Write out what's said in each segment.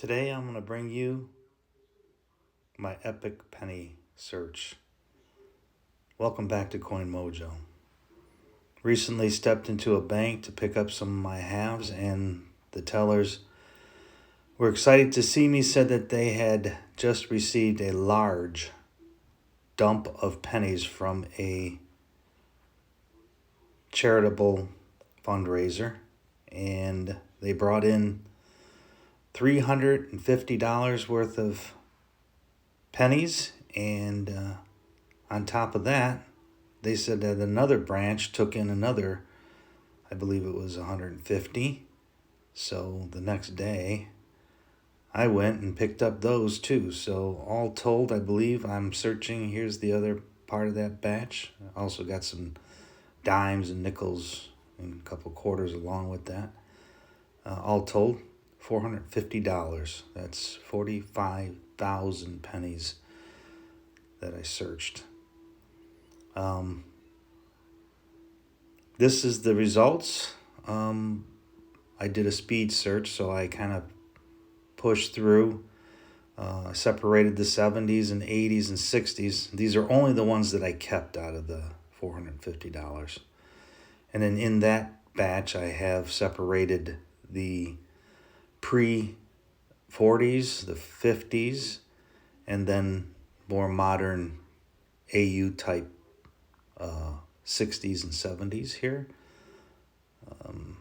Today I'm going to bring you my epic penny search. Welcome back to Coin Mojo. Recently stepped into a bank to pick up some of my halves, and the tellers were excited to see me, said that they had just received a large dump of pennies from a charitable fundraiser, and they brought in $350 worth of pennies, and on top of that, they said that another branch took in another, I believe it was 150. So the next day, I went and picked up those too. So all told, I believe I'm searching. Here's the other part of that batch. I also got some dimes and nickels and a couple quarters along with that. All told, $450. That's 45,000 pennies that I searched. This is the results. I did a speed search, so I kind of pushed through. Separated the 70s and 80s and 60s. These are only the ones that I kept out of the $450. And then in that batch, I have separated the pre-40s, the 50s, and then more modern AU type 60s and 70s here. I'm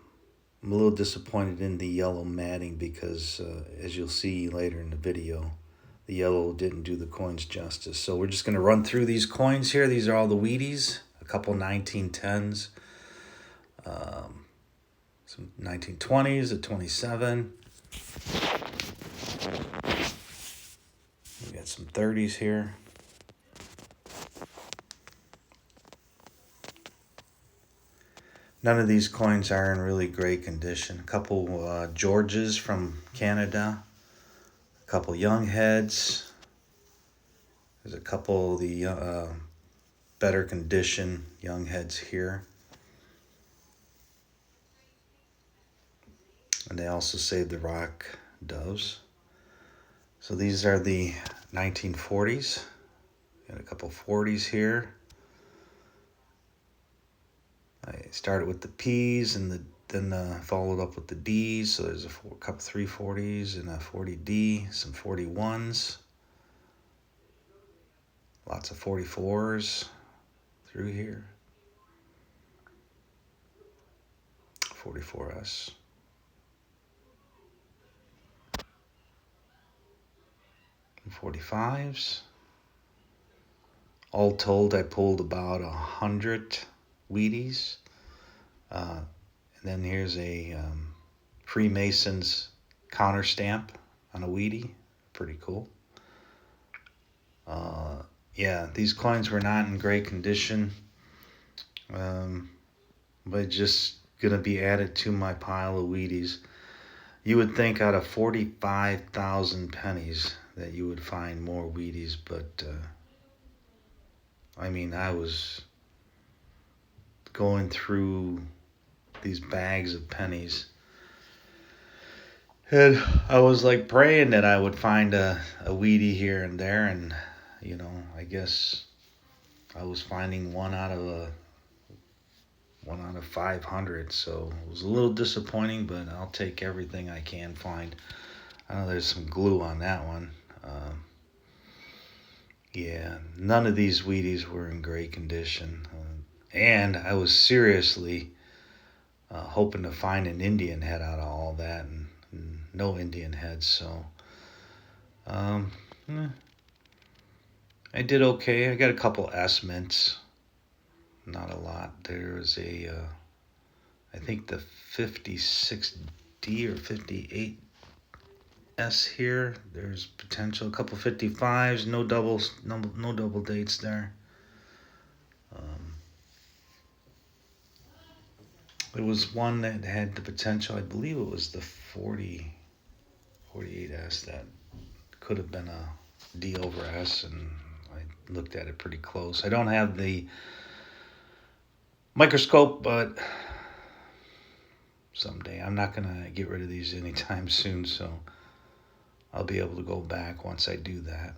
a little disappointed in the yellow matting because, as you'll see later in the video, the yellow didn't do the coins justice. So we're just going to run through these coins here. These are all the Wheaties, a couple 1910s, some 1920s, a 27. We got some 30s here. None of these coins are in really great condition. A couple Georges from Canada, a couple Young Heads. There's a couple of the better condition Young Heads here. And they also saved the rock doves. So these are the 1940s. Got a couple 40s here. I started with the P's and then followed up with the D's. So there's a couple 340s and a 40D, some 41s. Lots of 44s through here. 44S. And 45s. All told, I pulled about 100 Wheaties. And then here's a Freemasons counter stamp on a Wheatie. Pretty cool. Yeah, these coins were not in great condition. But just going to be added to my pile of Wheaties. You would think out of 45,000 pennies that you would find more Wheaties, but I was going through these bags of pennies, and I was like praying that I would find a Wheatie here and there, and I guess I was finding one out of 500, so it was a little disappointing, but I'll take everything I can find. I know there's some glue on that one. Yeah, none of these Wheaties were in great condition. And I was seriously hoping to find an Indian head out of all that, and no Indian heads. So I did okay. I got a couple S mints, not a lot. There was I think the 56D or 58S here. There's potential. A couple 55s. No double dates there. There was one that had the potential. I believe it was the 48S that could have been a D over S, and I looked at it pretty close. I don't have the microscope, but someday. I'm not going to get rid of these anytime soon, so I'll be able to go back once I do that.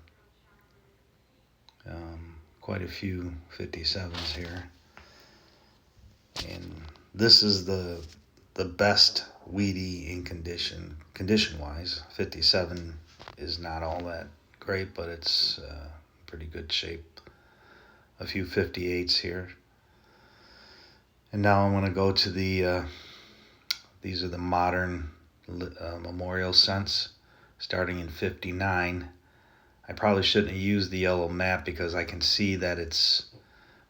Quite a few 57s here. And this is the best Wheatie in condition wise. 57 is not all that great, but it's pretty good shape. A few 58s here. And now I'm going to go to the these are the modern memorial cents starting in 59. I probably shouldn't have used the yellow map because I can see that it's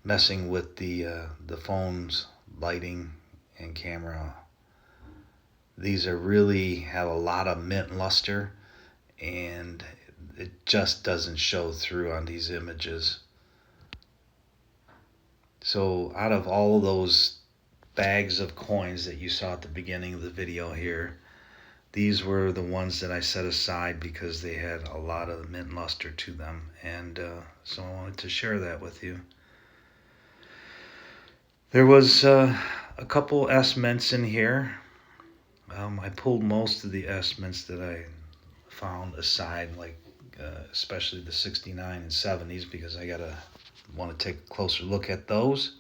messing with the phone's lighting and camera. These are really have a lot of mint luster, and it just doesn't show through on these images. So out of all of those bags of coins that you saw at the beginning of the video here, these were the ones that I set aside because they had a lot of mint luster to them, and so I wanted to share that with you. There was a couple S mints in here. I pulled most of the S mints that I found aside, like especially the 69 and 70s, because I want to take a closer look at those.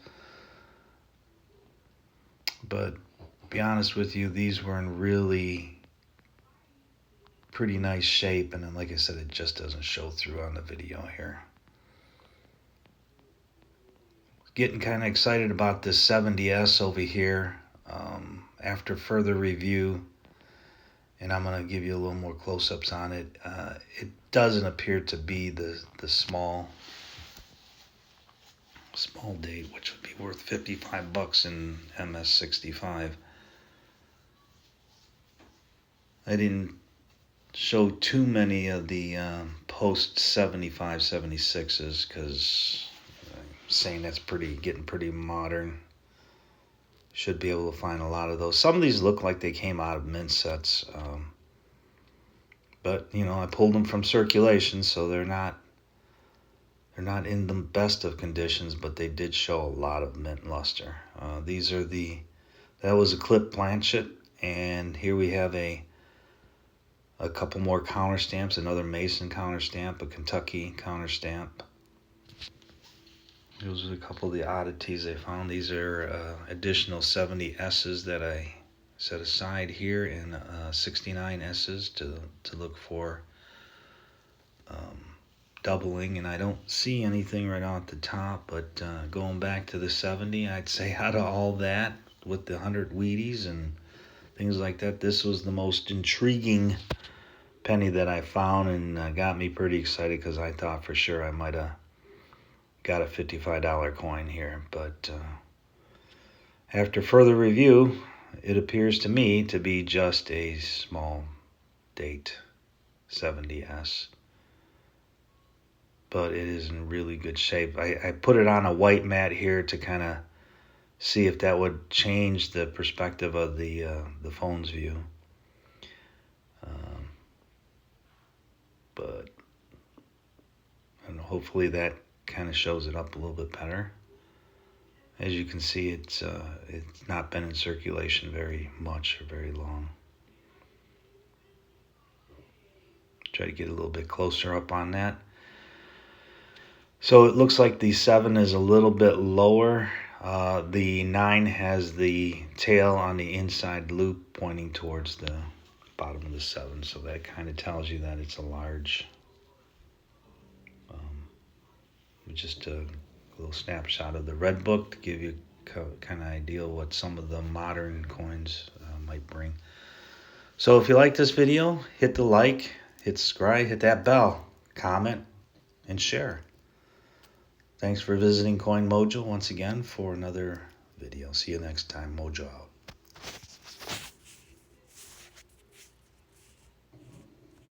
But to be honest with you, these were in really pretty nice shape, and then like I said, it just doesn't show through on the video here. Getting kind of excited about this 70S over here. After further review, and I'm going to give you a little more close-ups on it, it doesn't appear to be the small date, which would be worth $55 in MS65. I didn't show too many of the post 75 76s because I'm saying that's getting pretty modern. Should be able to find a lot of those. Some of these look like they came out of mint sets, but you know, I pulled them from circulation, so they're not in the best of conditions, but they did show a lot of mint luster. These are that was a clip planchet, and here we have a couple more counter stamps, another Mason counter stamp, a Kentucky counter stamp. Those are a couple of the oddities I found. These are additional 70S's that I set aside here, and 69S's to look for doubling. And I don't see anything right off the top, but going back to the 70, I'd say out of all that, with the 100 Wheaties and things like that, this was the most intriguing penny that I found, and got me pretty excited because I thought for sure I might have got a $55 coin here. But after further review, it appears to me to be just a small date 70S. But it is in really good shape. I put it on a white mat here to kind of see if that would change the perspective of the phone's view. But and hopefully that kind of shows it up a little bit better. As you can see, it's not been in circulation very much or very long. Try to get a little bit closer up on that. So it looks like the 7 is a little bit lower. The 9 has the tail on the inside loop pointing towards the bottom of the 7, so that kind of tells you that it's a large. Just a little snapshot of the red book to give you kind of idea what some of the modern coins might bring. So if you like this video, hit the like, hit subscribe, hit that bell, comment, and share. Thanks for visiting Coin Mojo once again for another video. See you next time. Mojo out.